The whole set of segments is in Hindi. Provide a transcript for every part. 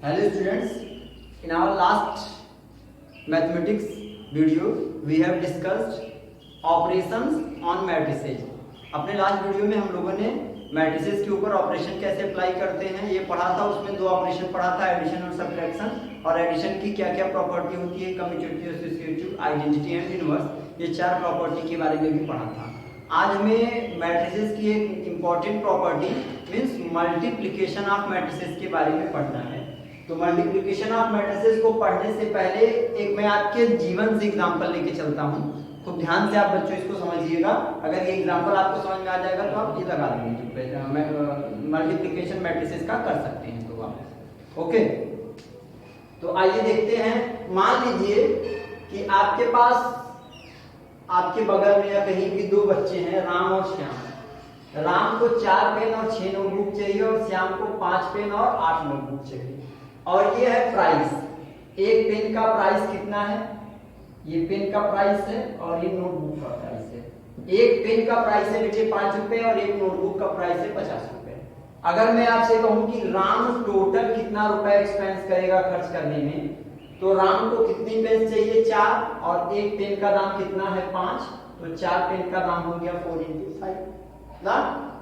Hello students, in our last mathematics video we have discussed operations on matrices. अपने लास्ट वीडियो में हम लोगों ने मैट्रिसेस के ऊपर ऑपरेशन कैसे अप्लाई करते हैं ये पढ़ा था। उसमें दो ऑपरेशन पढ़ा था, एडिशन और सब्ट्रैक्शन, और एडिशन की क्या क्या प्रॉपर्टी होती है, commutative, associative, identity and inverse, ये चार प्रॉपर्टी के बारे में भी पढ़ा था। आज हमें मैट्रिसेस की एक important property means multiplication of matrices के बारे में पढ़ना है। तो मल्टीप्लिकेशन ऑफ मैट्रिसेस को पढ़ने से पहले एक मैं आपके जीवन से एग्जांपल लेके चलता हूँ। खूब ध्यान से आप बच्चों इसको समझिएगा। अगर ये एग्जांपल आपको समझ में आ जाएगा तो आप ये लगा देंगे, मल्टीप्लिकेशन मैट्रिसेस का कर सकते हैं तो आप। ओके, तो आइए देखते हैं। मान लीजिए कि आपके पास आपके बगल में या कहीं भी दो बच्चे हैं, राम और श्याम। राम को 4 पेन और 6 नोटबुक चाहिए और श्याम को 5 पेन और 8 नोटबुक चाहिए। और ये है प्राइस। एक पेन का प्राइस कितना है? ये पेन का प्राइस है और ये नोटबुक का प्राइस है। एक पेन का प्राइस है बेटे 5 रुपए और एक नोटबुक का प्राइस है 50 रुपए। अगर मैं आपसे कहूं कि राम टोटल कितना रुपए एक्सपेंस करेगा खर्च करने में, तो राम को कितनी पेन चाहिए? 4, और एक पेन का दाम कितना है? 5, तो 4 पेन का दाम हो गया 4 × 5 ना।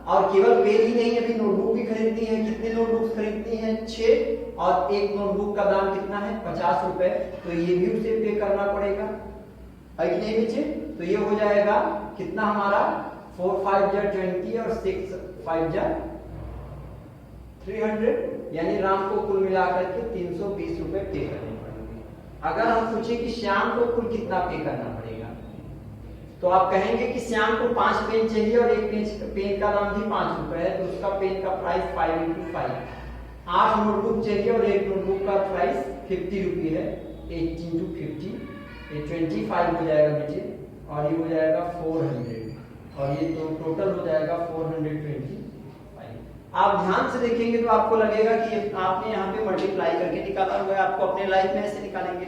और केवल पेन ही नहीं, अभी नोटबुक भी खरीदनी है। कितनी नोटबुक खरीदनी है? 6, और एक नोटबुक का दाम कितना है? 50 रुपए। तो ये भी उसे पे करना पड़ेगा, है कि नहीं बच्चे? तो ये हो जाएगा कितना हमारा 4 × 5 = 20 और 6 × 5 = 300, यानी राम को कुल मिलाकर के 320 रुपए पे करने पड़ेंगे। अगर हम पूछे कि श्याम को कुल कितना पे करना पड़ेगा, तो आप कहेंगे कि श्याम को 5 पेन चाहिए और एक पेन का दाम भी 5 रुपए है, तो उसका पेन का प्राइस 5 × 5। 8 नोटबुक चाहिए और एक नोटबुक का प्राइस 50 रुपये है। 8 × 50, ये 25 हो जाएगा बेटे, और ये हो जाएगा 400, और ये तो टोटल हो जाएगा 425। आप ध्यान से देखेंगे तो आपको लगेगा कि आपने यहाँ पे मल्टीप्लाई करके निकाला हुआ है। आपको अपने लाइफ में ऐसे निकालेंगे।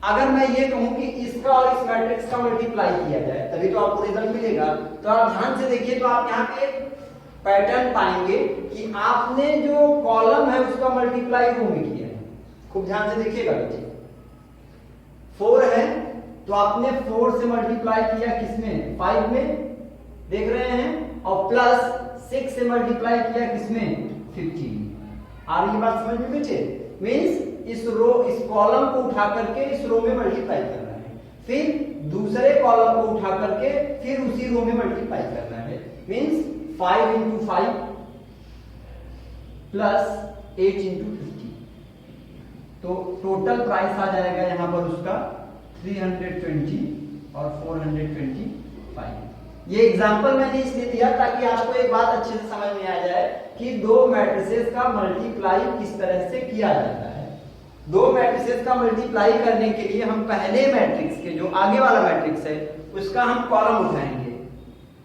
अगर मैं ये कहूं कि इसका और इस मैट्रिक्स का मल्टीप्लाई किया जाए तभी तो आपको रिजल्ट मिलेगा। तो आप ध्यान से देखिए तो आप यहाँ पे पैटर्न पाएंगे कि आपने जो कॉलम है उसका मल्टीप्लाई रो में किया है। खूब ध्यान से देखिएगा बेटे। 4 है तो आपने 4 से मल्टीप्लाई किया किसमें? 5 में, देख रहे हैं, और प्लस 6 से मल्टीप्लाई किया किसमें? 15। आ रही बात समझ में बेटे? मींस इस कॉलम को उठा करके इस रो में मल्टीप्लाई करना है, फिर दूसरे कॉलम को उठा करके फिर उसी रो में मल्टीप्लाई करना है। मींस 5 × 5 प्लस 8 × 50, तो टोटल प्राइस आ जाएगा यहाँ पर उसका 320 और 425। ये एग्जांपल मैंने इसलिए दिया ताकि आपको एक बात अच्छे से समझ में आ जाए कि दो मैट्रिसेस का मल्टीप्लाई किस तरह से किया जाता है। दो मैट्रिसेस का मल्टीप्लाई करने के लिए हम पहले मैट्रिक्स के जो आगे वाला मैट्रिक्स है उसका हम कॉलम उठाएंगे।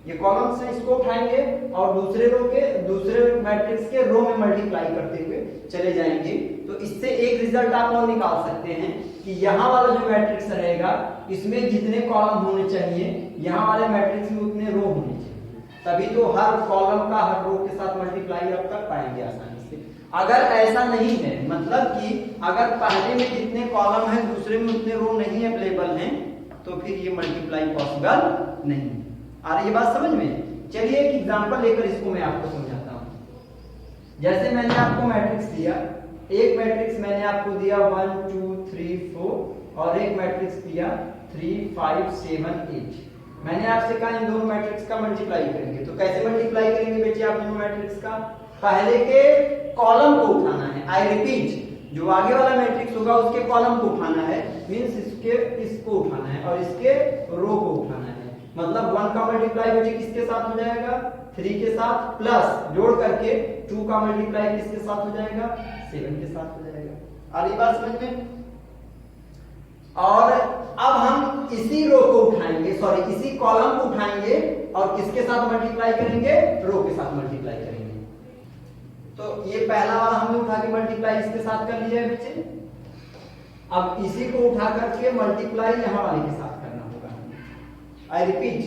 ये कॉलम से इसको उठाएंगे और दूसरे मैट्रिक्स के रो में मल्टीप्लाई करते हुए चले जाएंगे। तो इससे एक रिजल्ट आप और निकाल सकते हैं कि यहाँ वाला जो मैट्रिक्स रहेगा इसमें जितने कॉलम होने चाहिए यहाँ वाले मैट्रिक्स में उतने रो होने चाहिए, तभी तो हर कॉलम का हर रो के साथ मल्टीप्लाई आप कर पाएंगे आसानी से। अगर ऐसा नहीं है, मतलब कि अगर पहले में जितने कॉलम हैं दूसरे में उतने रो नहीं अवेलेबल हैं, तो फिर ये मल्टीप्लाई पॉसिबल नहीं। आ रही है बात समझ में? चलिए एक एग्जांपल लेकर इसको मैं आपको समझाता हूं। जैसे मैंने आपको मैट्रिक्स दिया, एक मैट्रिक्स मैंने आपको दिया 1 2 3 4 और एक मैट्रिक्स दिया 3 5 7 8। मैंने आपसे कहा इन दोनों मैट्रिक्स का मल्टीप्लाई करेंगे। तो कैसे मल्टीप्लाई करेंगे बेटे आप दोनों मैट्रिक्स का? पहले के कॉलम को उठाना है। आई रिपीट, जो आगे वाला मैट्रिक्स होगा उसके कॉलम को उठाना है, मींस इसको उठाना है और इसके रो को उठाना है। मतलब 1 का मल्टीप्लाई बेटे किसके साथ हो जाएगा? 3 के साथ, प्लस जोड़ करके 2 का मल्टीप्लाई किसके साथ हो जाएगा? 7 के साथ हो जाएगा। आ रही बात समझ में? और अब हम इसी रो को उठाएंगे, सॉरी इसी कॉलम को उठाएंगे और किसके साथ मल्टीप्लाई करेंगे? रो के साथ मल्टीप्लाई करेंगे। तो ये पहला वाला हमने उठा के मल्टीप्लाई इसके साथ कर लिया है बच्चे। अब इसी को उठा करके मल्टीप्लाई यहाँ वाले के साथ करना होगा। आई रिपीट,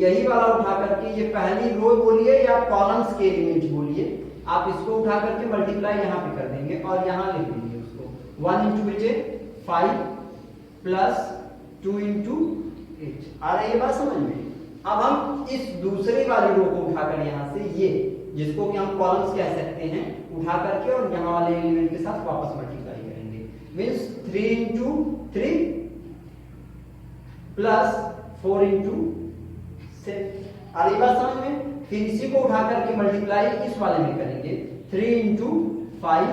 यही वाला उठा करके, ये पहली रो बोलिए या कॉलम्स के एलिमेंट बोलिए, आप इसको उठा करके मल्टीप्लाई यहाँ पे कर देंगे और यहाँ लिख देंगे उसको 1 इंटू बचे 5 प्लस 2 इंटू 8। आ रही है बात समझ में? अब हम इस दूसरी वाली रो को उठाकर यहाँ से ये जिसको कि हम कॉलम्स कह सकते हैं उठा करके और यहाँ वाले एलिमेंट के साथ वापस मल्टीप्लाई करेंगे। Means 3 into 3 plus 4 into 7। आ रही बात समझ में? फिर इसी को उठा करके मल्टीप्लाई इस वाले में करेंगे 3 इंटू 5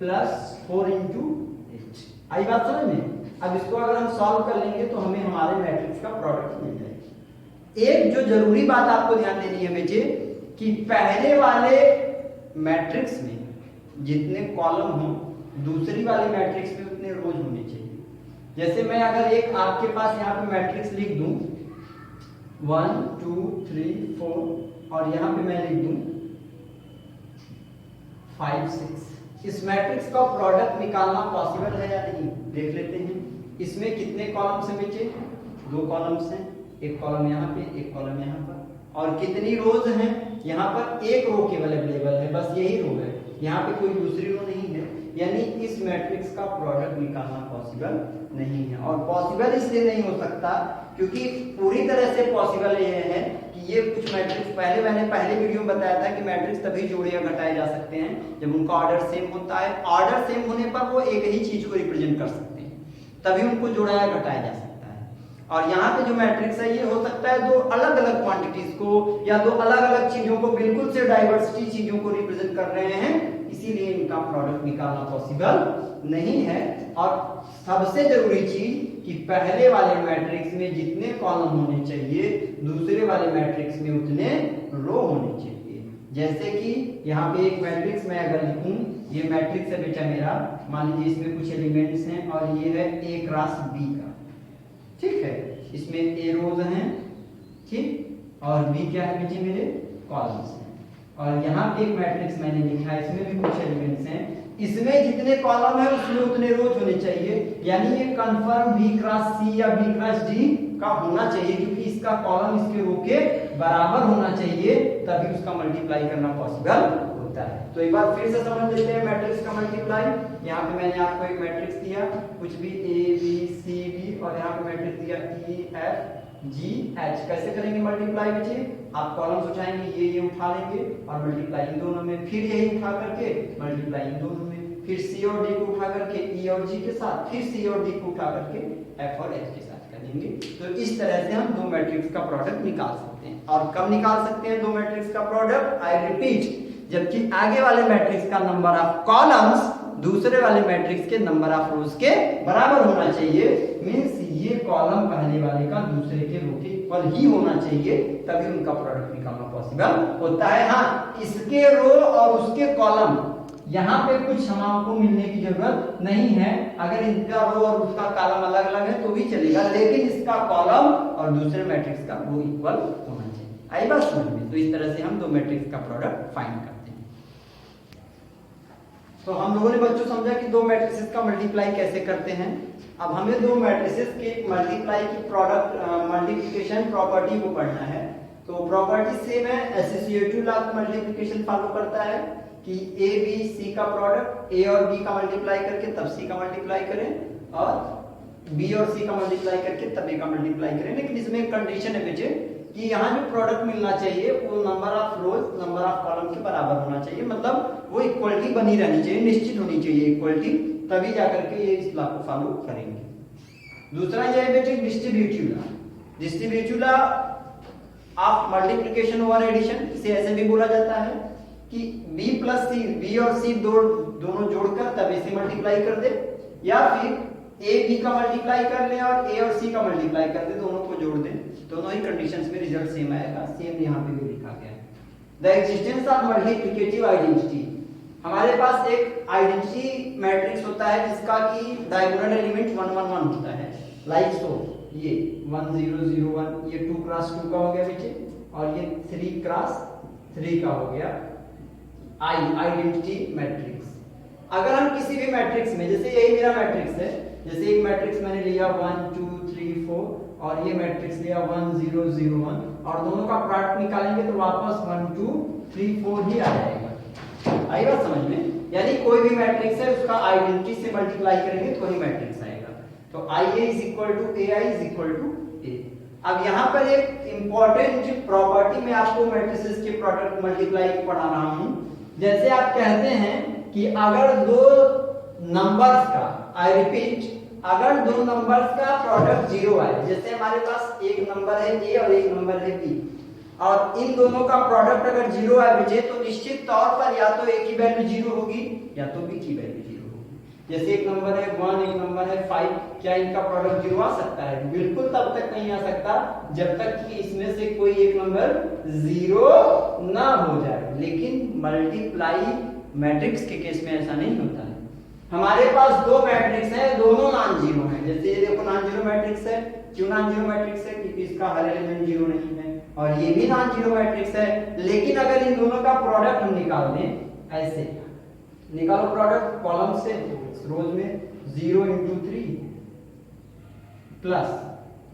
प्लस 4 इंटू 8। आई बात समझ में? अब इसको अगर हम सॉल्व कर लेंगे तो हमें हमारे मैट्रिक्स का प्रोडक्ट मिल जाएगा। एक जो जरूरी बात आपको ध्यान देनी है बच्चे कि पहले वाले मैट्रिक्स में जितने कॉलम हो दूसरी वाले मैट्रिक्स में उतने रोज होने चाहिए। जैसे मैं अगर एक आपके पास यहाँ पे मैट्रिक्स लिख दूं 1 2 3 4 और यहाँ पे मैं लिख दूं 5 6। इस मैट्रिक्स का प्रोडक्ट निकालना पॉसिबल है या नहीं देख लेते हैं। इसमें कितने कॉलम्स हैं बच्चे? 2 कॉलम्स हैं, एक कॉलम यहाँ पे एक कॉलम यहाँ पर। और कितनी रोज हैं? यहाँ पर एक रो केवल अवेलेबल है, बस यही रो है, यहाँ पे कोई दूसरी रो नहीं है। यानी इस मैट्रिक्स का प्रोडक्ट निकालना पॉसिबल नहीं है। और पॉसिबल इसलिए नहीं हो सकता क्योंकि पूरी तरह से पॉसिबल ये है कि ये कुछ मैट्रिक्स मैंने पहले वीडियो में बताया था कि मैट्रिक्स तभी जोड़े या घटाए जा सकते हैं जब उनका ऑर्डर सेम होता है। ऑर्डर सेम होने पर वो एक ही चीज को रिप्रेजेंट कर सकते हैं, तभी उनको जोड़ा या घटाया जा सकता है। और यहाँ पे जो मैट्रिक्स है ये हो सकता है 2 अलग अलग क्वांटिटीज को या 2 अलग अलग चीजों को बिल्कुल से डाइवर्सिटी चीजों को रिप्रेजेंट कर रहे हैं, इसीलिए इनका प्रोडक्ट निकालना पॉसिबल नहीं है। और सबसे जरूरी चीज कि पहले वाले मैट्रिक्स में जितने कॉलम होने चाहिए दूसरे वाले मैट्रिक्स में उतने रो होने चाहिए। जैसे कि यहाँ पे एक मैट्रिक्स मैं अगर लिखूं, ये मैट्रिक्स है बेटा मेरा, मान लीजिए इसमें कुछ एलिमेंट्स हैं और ये है A क्रॉस B का, ठीक है। इसमें A रोज हैं, ठीक, और B क्या है बेटे मेरे कॉलम्स हैं। और यहाँ पे एक मैट्रिक्स मैंने लिखा है, इसमें भी कुछ एलिमेंट्स हैं, इसमें जितने कॉलम है उसमें उतने रोज होने चाहिए। यानी ये कंफर्म B क्रॉस C या B क्रॉस D का होना चाहिए क्योंकि इसका कॉलम इसके रो के बराबर होना चाहिए, तभी उसका मल्टीप्लाई करना पॉसिबल होता है। तो एक बार फिर से समझ लेते हैं मैट्रिक्स का मल्टीप्लाई। यहाँ पे मैंने आपको एक मैट्रिक्स दिया, कुछ भी A B C D, और यहाँ पे मैट्रिक्स दिया E F G H। कैसे करेंगे मल्टीप्लाई बच्चे? आप कॉलम्स उठाएंगे, ये उठा लेंगे और मल्टीप्लाई इन दोनों में, फिर यही उठा करके मल्टीप्लाई इन दोनों में, फिर C और D को उठा करके E और G के साथ, फिर C और D को उठा करके F और H के साथ करेंगे। तो इस तरह से हम 2 मैट्रिक्स का प्रोडक्ट निकाल सकते हैं। और कब निकाल सकते हैं 2 मैट्रिक्स का प्रोडक्ट? आई रिपीट, जबकि आगे वाले मैट्रिक्स का नंबर ऑफ कॉलम्स दूसरे वाले मैट्रिक्स के नंबर ऑफ रोज के बराबर होना चाहिए। मींस ये कॉलम पहले वाले का दूसरे के रो के इक्वल ही होना चाहिए, तभी उनका प्रोडक्ट निकालना पॉसिबल होता है। हाँ, इसके रो और उसके कॉलम यहाँ पे कुछ हमको मिलने की जरूरत नहीं है। अगर इनका रो और उसका कॉलम अलग अलग है तो भी चलेगा, लेकिन इसका कॉलम और दूसरे मैट्रिक्स का रो इक्वल होना चाहिए। आई बात समझ में? तो इस तरह से हम 2 मैट्रिक्स का प्रोडक्ट फाइंड करते हैं। तो हम लोगों ने बच्चों समझा कि 2 मैट्रिसेस का मल्टीप्लाई कैसे करते हैं। अब हमें 2 मैट्रिसेस के मल्टीप्लाई की प्रोडक्ट मल्टीप्लिकेशन प्रॉपर्टी को पढ़ना है। तो प्रॉपर्टी सेम है, associative law of multiplication follow करता है कि A B C का प्रोडक्ट A और B का मल्टीप्लाई करके तब C का मल्टीप्लाई करें और B और C का मल्टीप्लाई करके तब A का मल्टीप्लाई करें। लेकिन इसमें एक कंडीशन है बच्चे कि यहाँ जो प्रोडक्ट मिलना चाहिए वो number of rose number of column के बराबर होना चाहिए, मतलब वो इक्वलिटी बनी रहनी चाहिए, निश्चित होनी चाहिए इक्वलिटी, तभी जाकर के ये इस लॉ को फॉलो करेंगे। दूसरा ये है बेटे distributive law. Distributive law of multiplication over addition, इसे ऐसे भी बोला जाता है कि B प्लस C, B और C दोनों जोड़कर तब A से मल्टीप्लाई कर दे, या फिर A B का मल्टीप्लाई कर ले और A और C का मल्टीप्लाई कर दे, दोनों को जोड़ दे, दोनों ही कंडीशंस में रिजल्ट सेम आएगा। सेम यहाँ पे भी लिखा गया है। The existence of multiplicative identity, हमारे पास एक आइडेंटिटी मैट्रिक्स होता है जिसका कि डायगोनल एलिमेंट 1 1 1 होता है, लाइक सो। ये 1 0 0 1, ये 2 क्रॉस 2 का हो गया बच्चे, और ये 3 क्रॉस 3 का हो गया आइडेंटिटी मैट्रिक्स। अगर हम किसी भी मैट्रिक्स में, जैसे यही मेरा मैट्रिक्स है, जैसे एक मैट्रिक्स मैंने लिया 1 2 3 4 और ये मैट्रिक्स लिया 1 0 0 1, और दोनों का प्रोडक्ट निकालेंगे तो वापस 1 2 3 4 ही आ जाएगा। आई बात समझ में? यानी कोई भी मैट्रिक्स है उसका आइडेंटिटी से मल्टीप्लाई करेंगे तो ही मैट्रिक्स आएगा। तो IA is equal to AI is equal to A। अब यहाँ पर एक इंपॉर्टेंट प्रॉपर्टी मैं आपको मैट्रिसेस के प्रोडक्ट मल्टीप्लाई की पढ़ा रहा हूँ। जैसे आप कहते हैं कि अगर दो नंबर्स का, आई रिपीट, अगर दो नंबर्स का प्रोडक्ट 0 आए, जैसे हमारे पास एक नंबर है A और एक नंबर है B, और इन दोनों का प्रोडक्ट अगर 0 आए बचे, तो निश्चित तौर पर या तो A की वैल्यू 0 होगी या तो B की वैल्यू 0 होगी। जैसे एक नंबर है 1, एक नंबर है 5, क्या इनका प्रोडक्ट 0 आ सकता है? बिल्कुल तब तक नहीं आ सकता जब तक कि इसमें से कोई एक नंबर 0 ना हो जाए। लेकिन मल्टीप्लाई मैट्रिक्स के केस में ऐसा नहीं होता है। हमारे पास दो मैट्रिक्स हैं, दोनों नॉन जीरो हैं। जैसे ये देखो नॉन जीरो मैट्रिक्स है। क्यों नॉन जीरो मैट्रिक्स है? क्योंकि इसका हर एलिमेंट 0 नहीं है। और ये भी नॉन जीरो मैट्रिक्स है। लेकिन अगर इन दोनों का प्रोडक्ट हम निकाल दें, ऐसे निकालो प्रोडक्ट कॉलम से, रोज में 0 इंटू 3 प्लस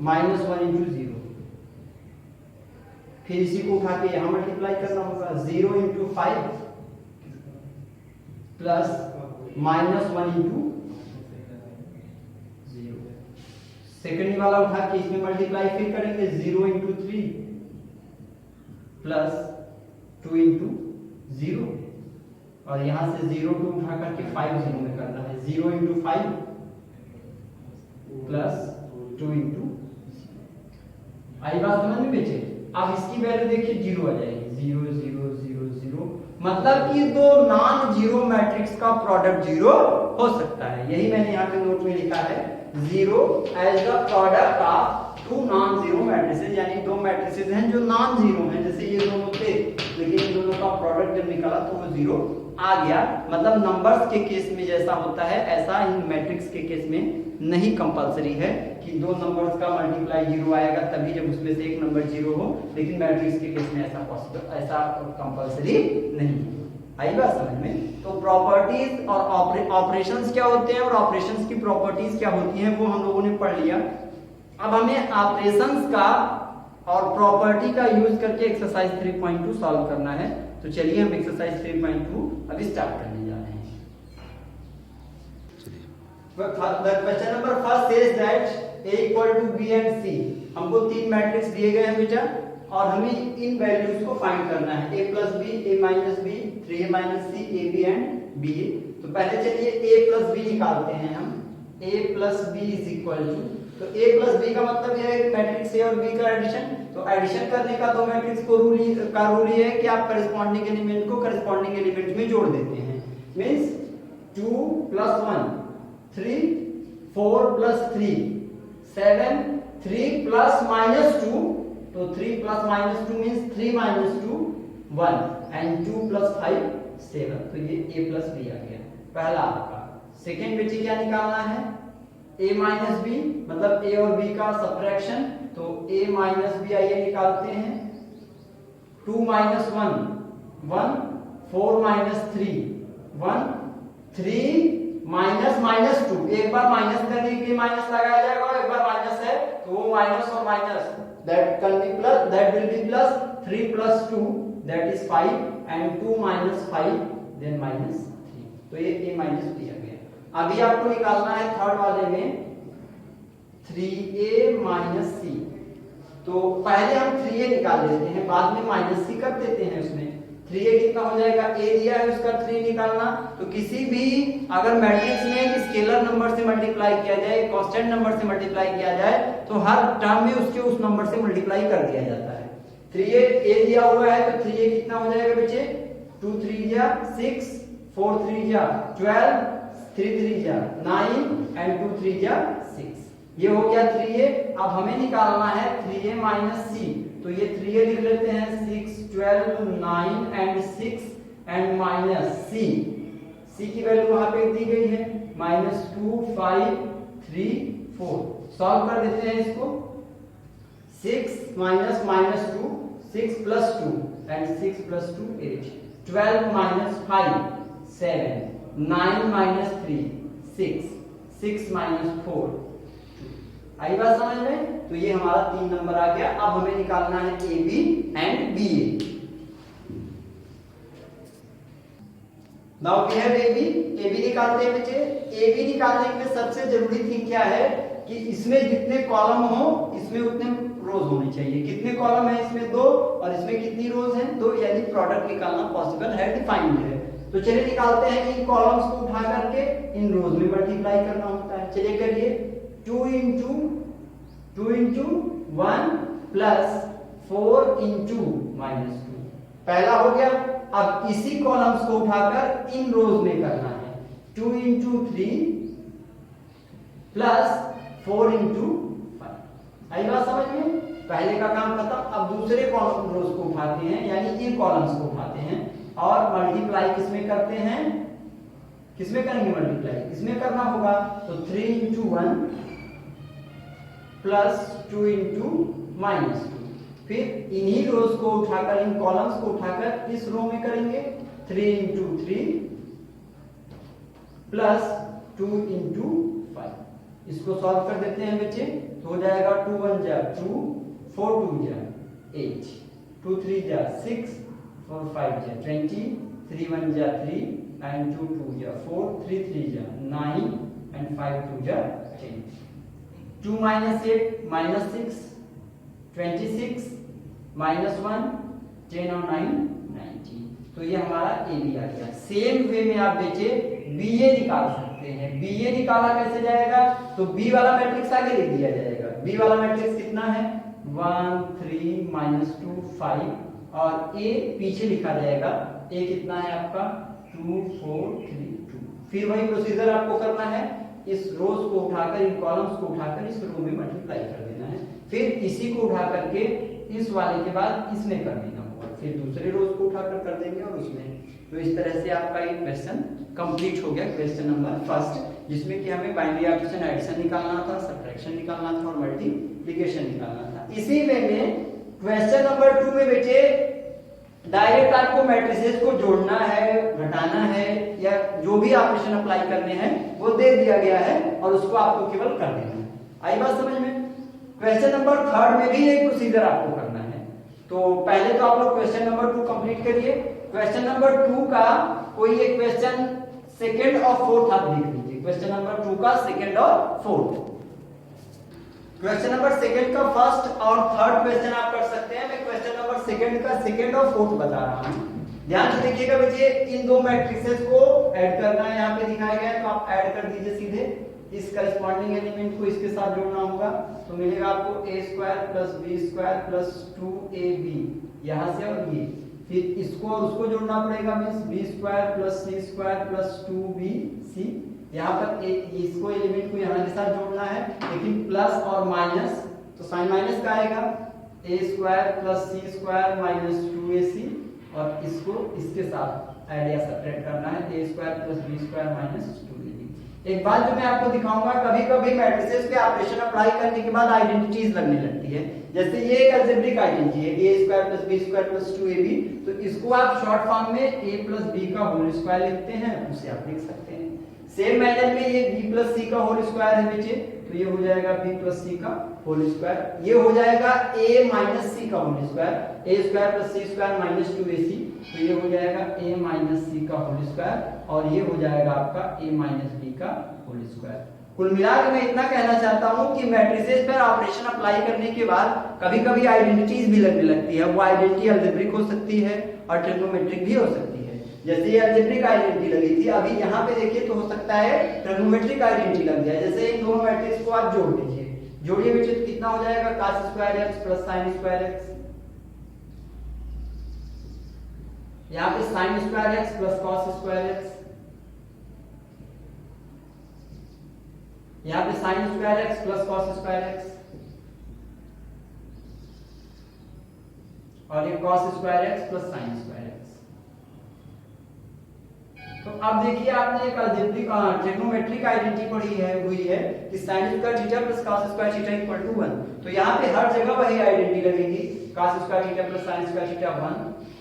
-1 इंटू 0, फिर इसी को उठा के यहां मल्टीप्लाई करना होगा। 0 इंटू 5 प्लस -1 इंटू 0, सेकेंड वाला उठा के इसमें मल्टीप्लाई फिर करेंगे। 0 इंटू 3 प्लस 2 इंटू 0, और यहां से 0 को उठा करके 5 0 में करना है। 0 इंटू 5 प्लस 2 इंटू, आई बात समझ में बेचे? अब इसकी वैल्यू देखिए 0 आ जाएगी। 0 0 0 0, मतलब कि दो नॉन जीरो मैट्रिक्स का प्रोडक्ट 0 हो सकता है। यही मैंने यहाँ पे नोट में लिखा है, 0 as the product of two non zero matrices, यानी दो मैट्रिसेस हैं जो नॉन जीरो हैं। जैसे ये दोनों थे, लेकिन इन दोनों का प्रोडक्ट जब निकाला तो वो 0 आ गया। मतलब नंबर्स के केस में जैसा होता है ऐसा इन मैट्रिक्स के केस में नहीं कंपलसरी है कि दो नंबर्स का मल्टीप्लाई 0 आएगा तभी जब उसमें से एक नंबर 0 हो। लेकिन मैट्रिक्स के केस में ऐसा पॉसिबल, ऐसा कंपलसरी नहीं है। आई बात समझ में? तो प्रॉपर्टीज और ऑपरेशंस क्या होते हैं और ऑपरेशंस की प्रॉपर्टीज क्या होती हैं वो हम लोगों ने पढ़ लिया। अब हमें ऑपरेशंस का और प्रॉपर्टी का यूज करके एक्सरसाइज 3.2 सॉल्व करना है। तो चलिए हम एक्सरसाइज 3.2 अभी स्टार्ट करने जा रहे हैं। Question number first says that A equal to B and C। हमको तीन मैट्रिक्स दिए गए हैं बेटा, और हमें इन वैल्यूज को फाइंड करना है। A plus B, A minus B, 3A minus C, AB and BA। तो पहले चलिए A प्लस B निकालते हैं हम। A plus B is equal to, तो A प्लस B का मतलब यह है मैट्रिक्स A और B का एडिशन। तो एडिशन करने का दो मैट्रिक्स को रूल ये है कि आप करस्पॉन्डिंग एलिमेंट को करस्पॉन्डिंग एलिमेंट में जोड़ देते हैं। मींस 2 प्लस 1 3, 4 प्लस 3 7, 3 प्लस -2, तो 3 plus -2 means 3 minus 2 1, and 2 plus 5 7। तो ये A प्लस B आ गया पहला आपका। सेकेंड बेटी क्या निकालना है? A माइनस B, मतलब A और B का सब्ट्रैक्शन। तो A माइनस B आइए निकालते हैं। 2 माइनस 1 1, 4 माइनस 3 1, 3 माइनस -2। एक बार माइनस करने के लिए माइनस लगाया जाएगा, और एक बार माइनस है तो वो माइनस और minus that can be plus, that will be plus. 3 plus 2 that is 5, and 2 minus 5 then -3। तो ये A माइनस B आ गया। अभी आपको निकालना है थर्ड वाले में 3A माइनस C। तो पहले हम 3A निकाल लेते हैं, बाद में माइनस C कर देते हैं उसमें। 3A कितना हो जाएगा? A दिया है उसका 3 निकालना। तो किसी भी अगर मैट्रिक्स में एक स्केलर नंबर से मल्टीप्लाई किया जाए, कांस्टेंट नंबर से मल्टीप्लाई किया जाए, तो हर टर्म में उसके उस नंबर से मल्टीप्लाई कर दिया जाता है। 3A दिया हुआ है तो 3A कितना हो जाएगा बच्चे? 2 3 जा 6, 4 3 जा 12, 3 3 जा 9, एंड 2 3 जा 6। ये हो गया 3A। अब हमें निकालना है 3A माइनस C। तो ये 3A लिख लेते हैं। 6 12 9 एंड 6 एंड माइनस C की वैल्यू वहां पे दी गई है -2 5 3 4। सॉल्व कर देते हैं इसको। 6 minus -2 6 plus 2 and 6 plus 2 8, 12 minus 5 7, 9 minus 3 6, 6 minus 4 2। आई बात समझ में? तो ये हमारा 3 नंबर आ गया। अब हमें निकालना है AB and BA। Now we have AB। AB निकालते हैं बच्चे। AB निकालने में सबसे जरूरी थिंग क्या है कि इसमें जितने कॉलम हो इसमें उतने रोज होने चाहिए। कितने कॉलम है इसमें? 2, और इसमें कितनी रोज हैं? 2, यानी प्रोडक्ट निकालना पॉसिबल है, डिफाइंड है। तो चलिए निकालते हैं। इन कॉलम्स को उठा करके इन रोज में मल्टीप्लाई करना होता है। चलिए करिए। 2 इंटू 1 प्लस 4 इंटू -2 पहला हो गया। अब इसी कॉलम्स को उठाकर इन रोज में करना है। 2 इंटू 3 प्लस 4 इंटू 5। आई बात समझ में? पहले का काम खत्म। अब दूसरे कॉलम रोज को उठाते हैं, यानी इन कॉलम्स को उठाते हैं और मल्टीप्लाई किसमें करते हैं? किसमें करेंगे मल्टीप्लाई? इसमें करना होगा। तो 3 इंटू 1 प्लस 2 इंटू -2। फिर इन्हीं रोज को उठाकर, इन कॉलम्स को उठाकर इस रो में करेंगे। 3 इंटू 3 प्लस 2 इंटू 5। इसको सॉल्व कर देते हैं बच्चे। तो हो जाएगा 2 1 जा 2, 4 2 जा 8, 2 3 जा 6, 4 5 जा 20, 3 1 जा 3, 9 2 2 जा 4, 3 3 जा 9 and 5 2 जा 10। 2 minus 8 minus 6 26 minus 1 10 और 9 19। तो ये हमारा ए बी आ गया। सेम वे में आप बच्चे बी ए निकाल सकते हैं। बी ए निकाला कैसे जाएगा? तो बी वाला मैट्रिक्स आगे लिख दिया जाएगा। बी वाला मैट्रिक्स कितना है? 1 3 -2 5 और ए पीछे लिखा जाएगा। ए कितना है आपका? 2 4 3 2। फिर वही प्रोसीजर आपको करना है। इस रोज को उठाकर, इन कॉलम्स को उठाकर इस रो में मल्टीप्लाई कर देना है। फिर इसी को उठा करके इस वाले के बाद इसमें कर देना होगा। फिर दूसरे रोज को उठाकर कर देंगे और उसमें। तो इस तरह से आपका ये क्वेश्चन कंप्लीट हो गया। क्वेश्चन नंबर फर्स्ट, जिसमें कि हमें बाइनरी ऑपरेशन एडिशन निकालना था, सब्ट्रैक्शन निकालना था और मल्टीप्लिकेशन निकालना था। इसी वे में क्वेश्चन नंबर 2 में बेटे डायरेक्ट आपको मैट्रिसेस को जोड़ना है, घटाना है, या जो भी ऑपरेशन अप्लाई करने हैं वो दे दिया गया है और उसको आपको केवल कर देना है। आई बात समझ में? क्वेश्चन नंबर 3 में भी एक प्रोसीजर आपको करना है। तो पहले तो आप लोग क्वेश्चन नंबर 2 कंप्लीट करिए। क्वेश्चन नंबर 2 का कोई एक क्वेश्चन सेकंड और फोर्थ आप लिख लीजिए। क्वेश्चन नंबर 2 का सेकंड और फोर्थ। क्वेश्चन नंबर सेकंड का फर्स्ट और थर्ड क्वेश्चन आप कर सकते हैं। मैं क्वेश्चन नंबर सेकंड का सेकंड और फोर्थ बता रहा हूं। ध्यान से देखिएगा बच्चे। इन दो मैट्रिसेस को ऐड करना है, यहाँ पे दिखाया गया है, तो आप ऐड कर दीजिए सीधे। इस करस्पॉन्डिंग एलिमेंट को इसके साथ जोड़ना होगा। तो मिलेगा आपको a² + b² + 2ab यहां से, और ये फिर इसको और उसको जोड़ना पड़ेगा। Means b² + c² + 2bc। यहाँ पर इसको एलिमेंट को यहाँ के साथ जोड़ना है, लेकिन प्लस और माइनस, तो साइन माइनस का आएगा। a² + c² - 2ac, और इसको इसके साथ ऐड या सब्ट्रैक्ट करना है। a² + b² - 2ab। एक बात जो मैं आपको दिखाऊंगा, कभी कभी मैट्रिसेस पे ऑपरेशन अप्लाई करने के बाद आइडेंटिटीज लगने लगती है। जैसे ये एक अलजेब्रिक आइडेंटिटी है, a² + b² + 2ab। तो इसको आप शॉर्ट फॉर्म में a + b का होल स्क्वायर लिखते हैं, उसे आप लिख सकते हैं। सेम मैनर में ये b + c का होल स्क्वायर है बच्चे, तो ये हो जाएगा b + c का होल स्क्वायर। ये हो जाएगा a - c का whole square, a² + c² - 2ac। तो ये हो जाएगा a - c का होल स्क्वायर, और ये हो जाएगा आपका a - b का होल स्क्वायर। कुल मिलाकर मैं इतना कहना चाहता हूं कि मैट्रिसेस पर ऑपरेशन अप्लाई करने के बाद कभी कभी आइडेंटिटीज भी लगने लगती है। वो आइडेंटिटी अलजेब्रिक हो सकती है और ट्रिग्नोमेट्रिक भी हो सकती है। जैसे ये अलजेब्रिक आइडेंटिटी लगी थी, अभी यहाँ पे देखिए तो हो सकता है ट्रिग्नोमेट्रिक आइडेंटिटी लग जाए। जैसे इन दोनों मैट्रिक्स को आप जोड़ दीजिए। जोड़िए बेटे, तो कितना हो जाएगा? cos² x + sin² x। यहाँ पे sin² x + cos² x, यहाँ पे sin² x + cos² x, और ये cos² x + sin² x। तो अब देखिए, आपने एक अलजेब्रिक ट्रिग्नोमेट्रिक आइडेंटिटी पढ़ी है, हुई है कि sin² θ + cos² θ = 1। तो यहाँ पे हर जगह वही आइडेंटिटी लगेगी। cos² θ + sin² θ 1,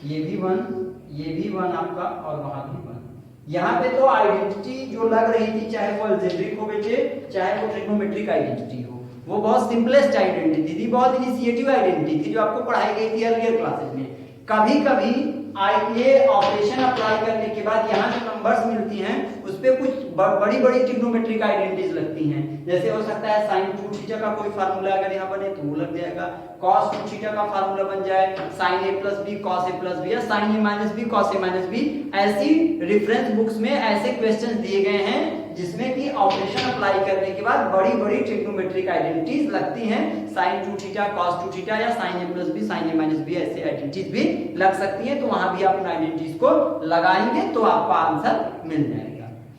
ये भी 1, ये भी 1 आपका, और वहां भी 1। यहाँ पे तो आइडेंटिटी जो लग रही थी, चाहे वो अलजेब्रिक हो बेटे, चाहे वो ट्रिग्नोमेट्रिक आइडेंटिटी हो, वो बहुत सिंपलेस्ट आइडेंटिटी थी, बहुत इनिशिएटिव आइडेंटिटी थी, जो आपको पढ़ाई गई थी अर्लियर क्लासेस में। कभी कभी ये ऑपरेशन अप्लाई करने के बाद यहाँ जो नंबर्स मिलती हैं उस पे कुछ बड़ी बड़ी ट्रिग्नोमेट्रिक आइडेंटिटीज लगती हैं। जैसे हो सकता है sin 2 थीटा का कोई फार्मूला अगर यहाँ बने तो वो लग जाएगा, cos 2 थीटा का फार्मूला बन जाए sin a plus b cos a plus b या sin a minus b cos a minus b. ऐसी रेफरेंस बुक्स में ऐसे क्वेश्चंस दिए गए हैं जिसमें कि ऑपरेशन अप्लाई करने के बाद बड़ी बड़ी ट्रिग्नोमेट्रिक आइडेंटिटीज लगती हैं, sin 2 थीटा cos 2 थीटा या sin a plus b sin a minus b ऐसी आइडेंटिटीज भी लग सकती हैं। तो वहां भी आप उन आइडेंटिटीज को लगाएंगे तो आपका आंसर मिल जाएगा।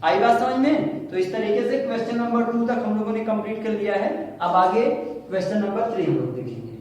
आई बात समझ में? तो इस तरीके से क्वेश्चन नंबर 2 तक हम लोगों ने कंप्लीट कर लिया है। अब आगे क्वेश्चन नंबर 3 हम लोग देखेंगे।